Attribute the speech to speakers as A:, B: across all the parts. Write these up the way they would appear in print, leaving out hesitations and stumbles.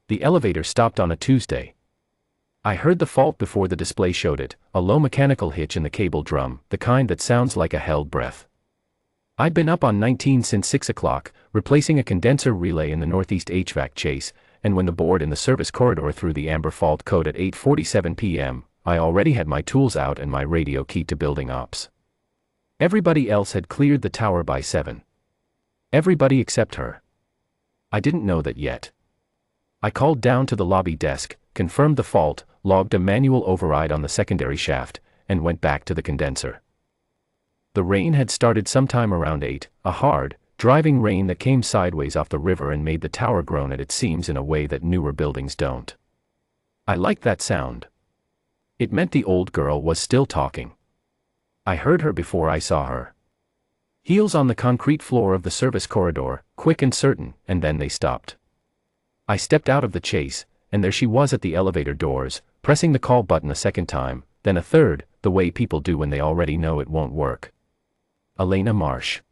A: The elevator stopped on a Tuesday. I heard the fault before the display showed it, a low mechanical hitch in the cable drum, the kind that sounds like a held breath. I'd been up on 19 since 6 o'clock, replacing a condenser relay in the northeast HVAC chase, and when the board in the service corridor threw the amber fault code at 8:47 p.m., I already had my tools out and my radio keyed to building ops. Everybody else had cleared the tower by 7. Everybody except her. I didn't know that yet. I called down to the lobby desk, confirmed the fault, logged a manual override on the secondary shaft, and went back to the condenser. The rain had started sometime around 8, a hard, driving rain that came sideways off the river and made the tower groan at its seams in a way that newer buildings don't. I liked that sound. It meant the old girl was still talking. I heard her before I saw her. Heels on the concrete floor of the service corridor, quick and certain, and then they stopped. I stepped out of the chase, and there she was at the elevator doors, pressing the call button a second time, then a third, the way people do when they already know it won't work. Elena Marsh,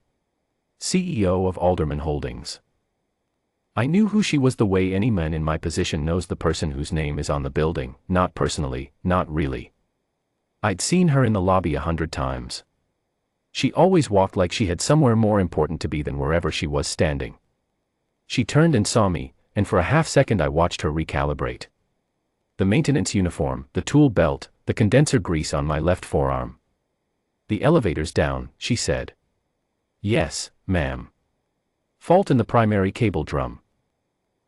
A: CEO of Alderman Holdings. I knew who she was the way any man in my position knows the person whose name is on the building, not personally, not really. I'd seen her in the lobby 100 times. She always walked like she had somewhere more important to be than wherever she was standing. She turned and saw me, and for a half second I watched her recalibrate. The maintenance uniform, the tool belt, the condenser grease on my left forearm. "The elevator's down," she said. "Yes, ma'am." "Fault in the primary cable drum.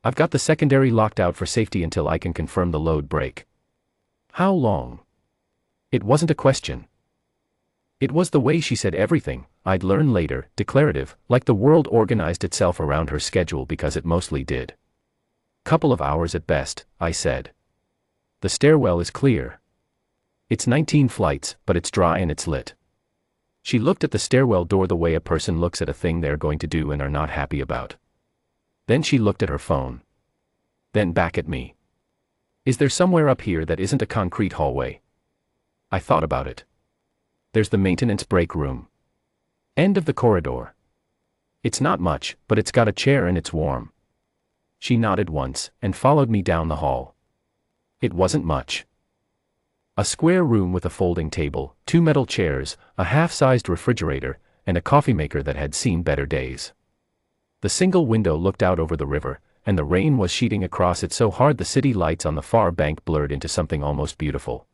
A: I've got the secondary locked out for safety until I can confirm the load break." "How long?" It wasn't a question. It was the way she said everything, I'd learn later, declarative, like the world organized itself around her schedule because it mostly did. "Couple of hours at best," I said. "The stairwell is clear. It's 19 flights, but it's dry and it's lit." She looked at the stairwell door the way a person looks at a thing they're going to do and are not happy about. Then she looked at her phone. Then back at me. "Is there somewhere up here that isn't a concrete hallway?" I thought about it. "There's the maintenance break room. End of the corridor. It's not much, but it's got a chair and it's warm." She nodded once, and followed me down the hall. It wasn't much. A square room with a folding table, 2 metal chairs, a half-sized refrigerator, and a coffee maker that had seen better days. The single window looked out over the river, and the rain was sheeting across it so hard the city lights on the far bank blurred into something almost beautiful.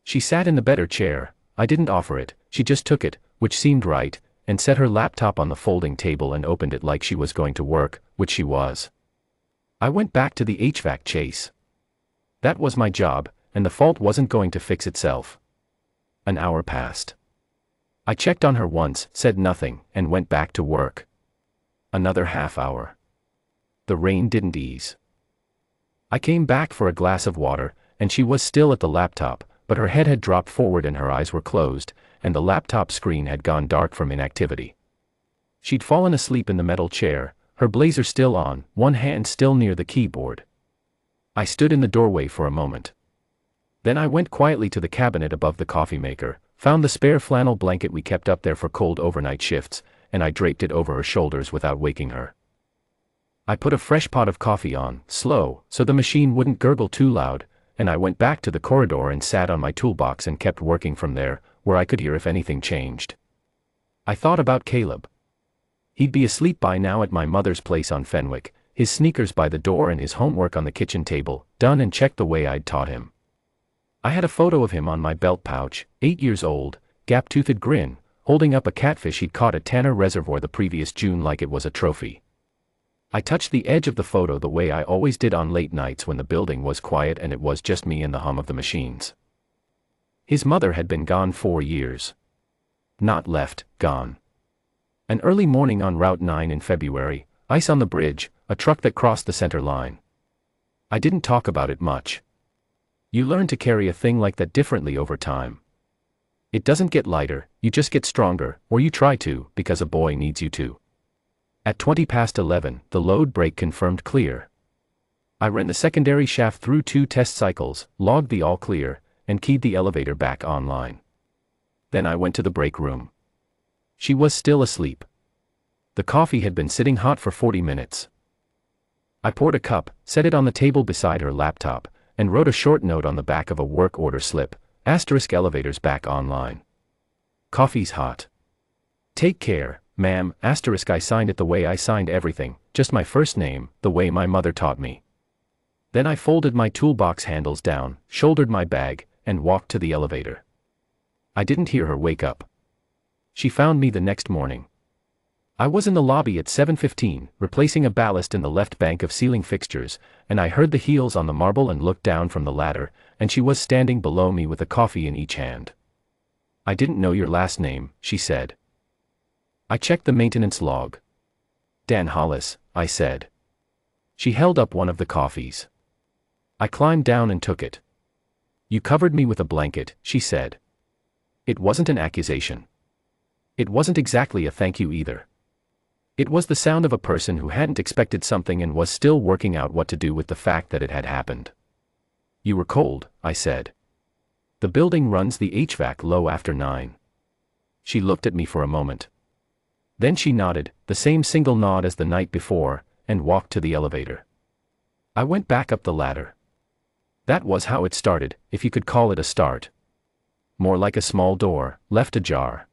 A: She sat in the better chair. I didn't offer it, she just took it, which seemed right, and set her laptop on the folding table and opened it like she was going to work, which she was. I went back to the HVAC chase. That was my job, and the fault wasn't going to fix itself. An hour passed. I checked on her once, said nothing, and went back to work. Another half hour. The rain didn't ease. I came back for a glass of water, and she was still at the laptop, but her head had dropped forward and her eyes were closed, and the laptop screen had gone dark from inactivity. She'd fallen asleep in the metal chair, her blazer still on, one hand still near the keyboard. I stood in the doorway for a moment. Then I went quietly to the cabinet above the coffee maker, found the spare flannel blanket we kept up there for cold overnight shifts, and I draped it over her shoulders without waking her. I put a fresh pot of coffee on, slow, so the machine wouldn't gurgle too loud, and I went back to the corridor and sat on my toolbox and kept working from there, where I could hear if anything changed. I thought about Caleb. He'd be asleep by now at my mother's place on Fenwick, his sneakers by the door and his homework on the kitchen table, done and checked the way I'd taught him. I had a photo of him on my belt pouch, 8 years old, gap-toothed grin, holding up a catfish he'd caught at Tanner Reservoir the previous June like it was a trophy. I touched the edge of the photo the way I always did on late nights when the building was quiet and it was just me and the hum of the machines. His mother had been gone 4 years. Not left, gone. An early morning on Route 9 in February, ice on the bridge, a truck that crossed the center line. I didn't talk about it much. You learn to carry a thing like that differently over time. It doesn't get lighter, you just get stronger, or you try to, because a boy needs you to. At 11:20, the load break confirmed clear. I ran the secondary shaft through 2 test cycles, logged the all clear, and keyed the elevator back online. Then I went to the break room. She was still asleep. The coffee had been sitting hot for 40 minutes. I poured a cup, set it on the table beside her laptop, and wrote a short note on the back of a work order slip, * elevators back online. Coffee's hot. Take care, ma'am, *. I signed it the way I signed everything, just my first name, the way my mother taught me. Then I folded my toolbox handles down, shouldered my bag, and walked to the elevator. I didn't hear her wake up. She found me the next morning. I was in the lobby at 7:15, replacing a ballast in the left bank of ceiling fixtures, and I heard the heels on the marble and looked down from the ladder, and she was standing below me with a coffee in each hand. I didn't know your last name, she said. I checked the maintenance log. Dan Hollis, I said. She held up one of the coffees. I climbed down and took it. You covered me with a blanket, she said. It wasn't an accusation. It wasn't exactly a thank you either. It was the sound of a person who hadn't expected something and was still working out what to do with the fact that it had happened. You were cold, I said. The building runs the HVAC low after 9. She looked at me for a moment. Then she nodded, the same single nod as the night before, and walked to the elevator. I went back up the ladder. That was how it started, if you could call it a start. More like a small door, left ajar.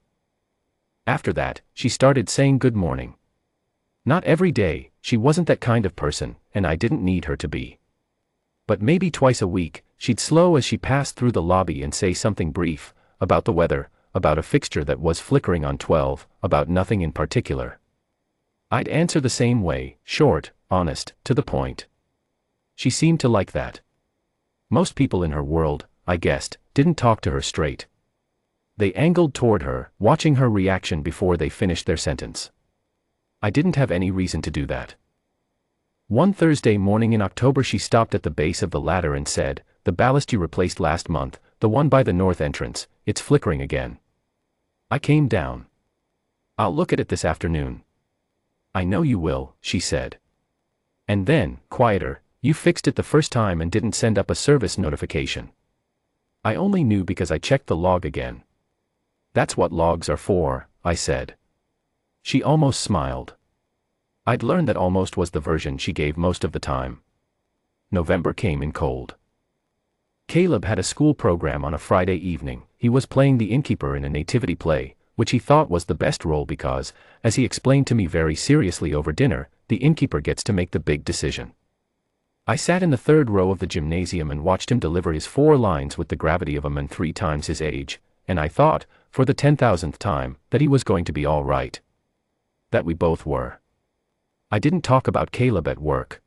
A: After that, she started saying good morning. Not every day, she wasn't that kind of person, and I didn't need her to be. But maybe twice a week, she'd slow as she passed through the lobby and say something brief, about the weather, about a fixture that was flickering on 12, about nothing in particular. I'd answer the same way, short, honest, to the point. She seemed to like that. Most people in her world, I guessed, didn't talk to her straight. They angled toward her, watching her reaction before they finished their sentence. I didn't have any reason to do that. One Thursday morning in October she stopped at the base of the ladder and said, "The ballast you replaced last month, the one by the north entrance, it's flickering again." I came down. "I'll look at it this afternoon." "I know you will," she said. And then, quieter, "You fixed it the first time and didn't send up a service notification." I only knew because I checked the log again. "That's what logs are for," I said. She almost smiled. I'd learned that almost was the version she gave most of the time. November came in cold. Caleb had a school program on a Friday evening. He was playing the innkeeper in a nativity play, which he thought was the best role because, as he explained to me very seriously over dinner, the innkeeper gets to make the big decision. I sat in the third row of the gymnasium and watched him deliver his 4 lines with the gravity of a man 3 times his age, and I thought, for the 10,000th time, that he was going to be all right. That we both were. I didn't talk about Caleb at work.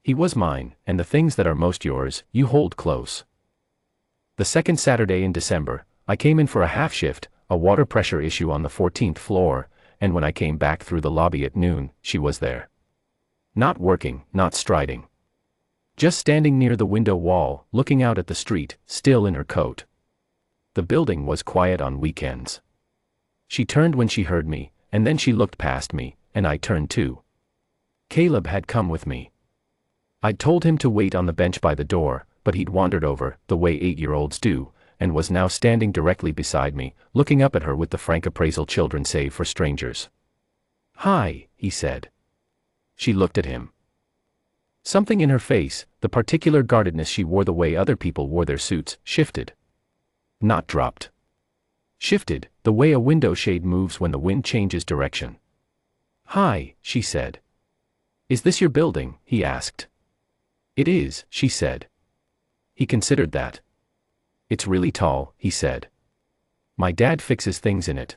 A: He was mine, and the things that are most yours, you hold close. The second Saturday in December, I came in for a half shift, a water pressure issue on the 14th floor, and when I came back through the lobby at noon, she was there. Not working, not striding. Just standing near the window wall, looking out at the street, still in her coat. The building was quiet on weekends. She turned when she heard me, and then she looked past me, and I turned too. Caleb had come with me. I'd told him to wait on the bench by the door, but he'd wandered over, the way 8-year-olds do, and was now standing directly beside me, looking up at her with the frank appraisal children save for strangers. "Hi," he said. She looked at him. Something in her face, the particular guardedness she wore the way other people wore their suits, shifted. Not dropped. Shifted, the way a window shade moves when the wind changes direction. "Hi," she said. "Is this your building?" he asked. "It is," she said. He considered that. "It's really tall," he said. "My dad fixes things in it."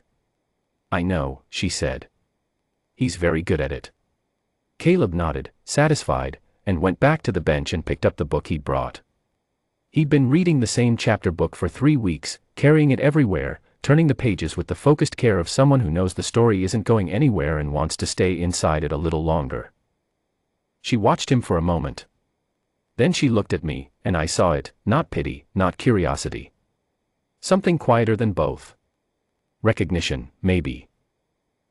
A: "I know," she said. "He's very good at it." Caleb nodded, satisfied, and went back to the bench and picked up the book he'd brought. He'd been reading the same chapter book for 3 weeks, carrying it everywhere, turning the pages with the focused care of someone who knows the story isn't going anywhere and wants to stay inside it a little longer. She watched him for a moment. Then she looked at me, and I saw it, not pity, not curiosity. Something quieter than both. Recognition, maybe.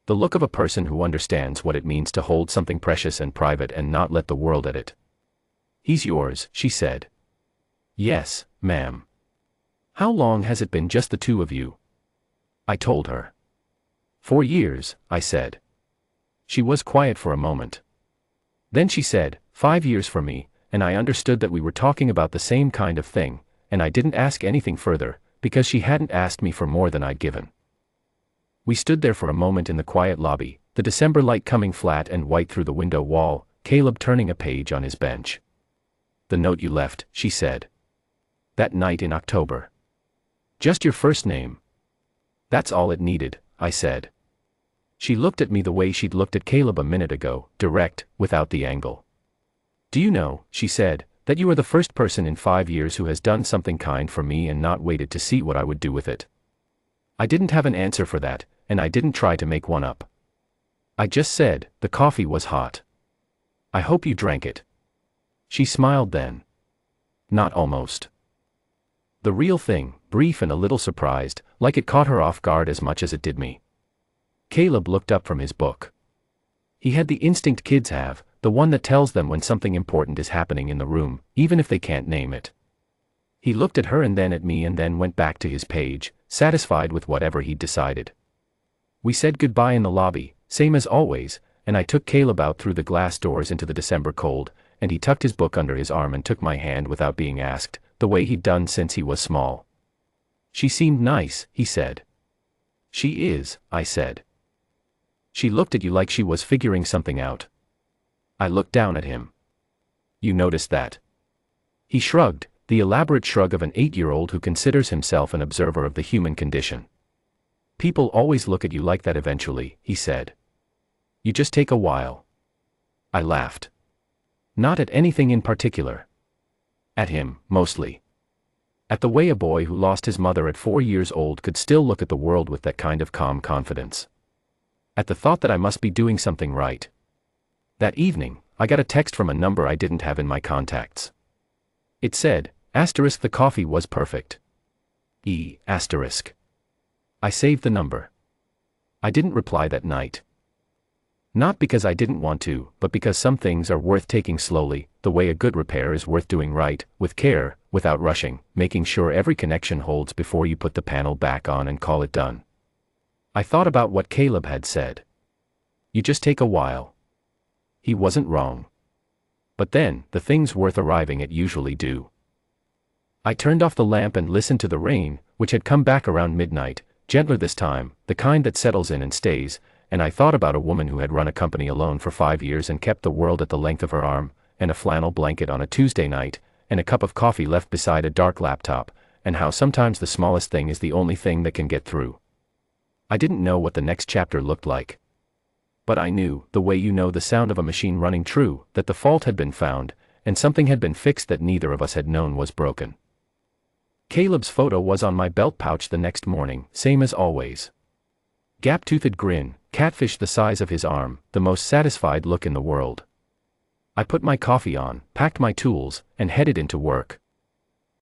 A: The look of a person who understands what it means to hold something precious and private and not let the world at it. "He's yours," she said. "Yes, ma'am." "How long has it been just the 2 of you?" I told her. 4 years, I said. She was quiet for a moment. Then she said, 5 years for me, and I understood that we were talking about the same kind of thing, and I didn't ask anything further, because she hadn't asked me for more than I'd given. We stood there for a moment in the quiet lobby, the December light coming flat and white through the window wall, Caleb turning a page on his bench. "The note you left," she said. "That night in October. Just your first name." "That's all it needed," I said. She looked at me the way she'd looked at Caleb a minute ago, direct, without the angle. "Do you know," she said, "that you are the first person in 5 years who has done something kind for me and not waited to see what I would do with it?" I didn't have an answer for that, and I didn't try to make one up. I just said, "The coffee was hot. I hope you drank it." She smiled then. "Not almost." The real thing, brief and a little surprised, like it caught her off guard as much as it did me. Caleb looked up from his book. He had the instinct kids have, the one that tells them when something important is happening in the room, even if they can't name it. He looked at her and then at me and then went back to his page, satisfied with whatever he'd decided. We said goodbye in the lobby, same as always, and I took Caleb out through the glass doors into the December cold, and he tucked his book under his arm and took my hand without being asked, the way he'd done since he was small. "She seemed nice," he said. "She is," I said. "She looked at you like she was figuring something out." I looked down at him. "You noticed that?" He shrugged, the elaborate shrug of an 8-year-old who considers himself an observer of the human condition. "People always look at you like that eventually," he said. "You just take a while." I laughed. Not at anything in particular. At him, mostly. At the way a boy who lost his mother at 4 years old could still look at the world with that kind of calm confidence. At the thought that I must be doing something right. That evening, I got a text from a number I didn't have in my contacts. It said, *, the coffee was perfect. *. I saved the number. I didn't reply that night. Not because I didn't want to, but because some things are worth taking slowly, the way a good repair is worth doing right, with care, without rushing, making sure every connection holds before you put the panel back on and call it done. I thought about what Caleb had said. You just take a while. He wasn't wrong. But then, the things worth arriving at usually do. I turned off the lamp and listened to the rain, which had come back around midnight, gentler this time, the kind that settles in and stays, and I thought about a woman who had run a company alone for 5 years and kept the world at the length of her arm, and a flannel blanket on a Tuesday night, and a cup of coffee left beside a dark laptop, and how sometimes the smallest thing is the only thing that can get through. I didn't know what the next chapter looked like. But I knew, the way you know the sound of a machine running true, that the fault had been found, and something had been fixed that neither of us had known was broken. Caleb's photo was on my belt pouch the next morning, same as always. Gap-toothed grin, catfish the size of his arm, the most satisfied look in the world. I put my coffee on, packed my tools, and headed into work.